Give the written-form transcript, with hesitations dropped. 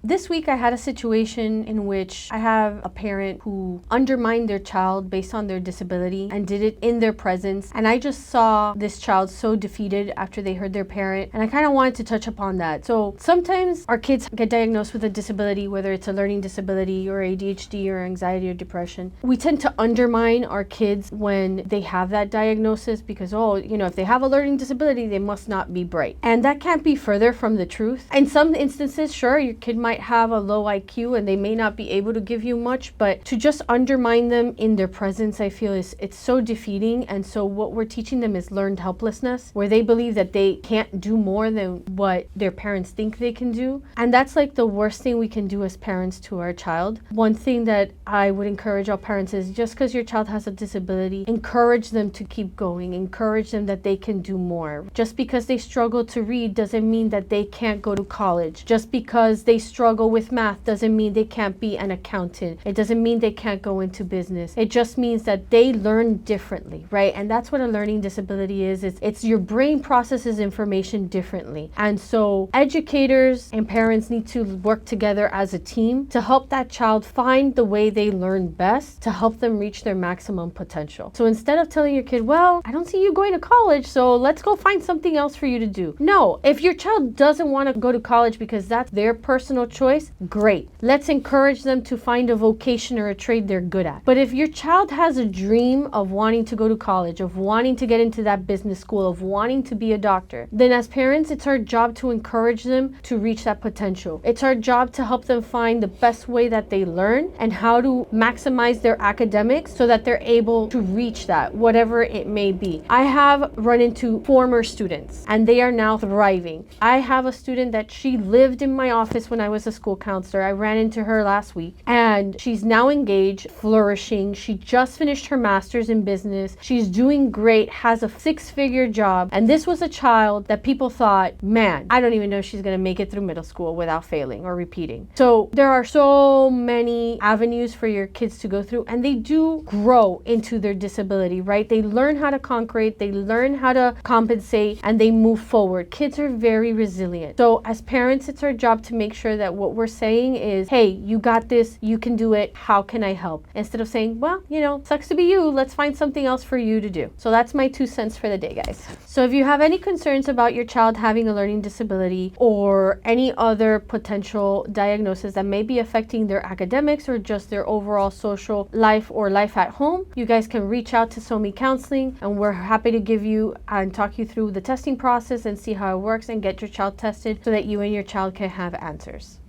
This week I had a situation in which I have a parent who undermined their child based on their disability and did it in their presence. And I just saw this child so defeated after they heard their parent. And I kind of wanted to touch upon that. So sometimes our kids get diagnosed with a disability, whether it's a learning disability or ADHD or anxiety or depression. We tend to undermine our kids when they have that diagnosis because, if they have a learning disability, they must not be bright. And that can't be further from the truth. In some instances, sure, your kid might have a low IQ and they may not be able to give you much, but to just undermine them in their presence, I feel it's so defeating. And so what we're teaching them is learned helplessness, where they believe that they can't do more than what their parents think they can do. And that's like the worst thing we can do as parents to our child. One thing that I would encourage all parents is just because your child has a disability, encourage them to keep going, encourage them that they can do more. Just because they struggle to read doesn't mean that they can't go to college. Just because they struggle with math doesn't mean they can't be an accountant. It doesn't mean they can't go into business. It just means that they learn differently, right? And that's what a learning disability is. It's your brain processes information differently. And so educators and parents need to work together as a team to help that child find the way they learn best to help them reach their maximum potential. So instead of telling your kid, well, I don't see you going to college, so let's go find something else for you to do. No, if your child doesn't want to go to college because that's their personal choice, great. Let's encourage them to find a vocation or a trade they're good at. But if your child has a dream of wanting to go to college, of wanting to get into that business school, of wanting to be a doctor, then as parents, it's our job to encourage them to reach that potential. It's our job to help them find the best way that they learn and how to maximize their academics so that they're able to reach that, whatever it may be. I have run into former students and they are now thriving. I have a student that she lived in my office when I was a school counselor. I ran into her last week and she's now engaged, flourishing. She just finished her master's in business. She's doing great, has a 6-figure job. And this was a child that people thought, man, I don't even know if she's going to make it through middle school without failing or repeating. So there are so many avenues for your kids to go through, and they do grow into their disability, right? They learn how to conquer it, they learn how to compensate, and they move forward. Kids are very resilient. So as parents, it's our job to make sure that what we're saying is, hey, you got this, you can do it, how can I help? Instead of saying, well, sucks to be you, let's find something else for you to do. So that's my 2 cents for the day, guys. So if you have any concerns about your child having a learning disability or any other potential diagnosis that may be affecting their academics or just their overall social life or life at home, you guys can reach out to SOMI Counseling, and we're happy to give you and talk you through the testing process and see how it works and get your child tested so that you and your child can have answers.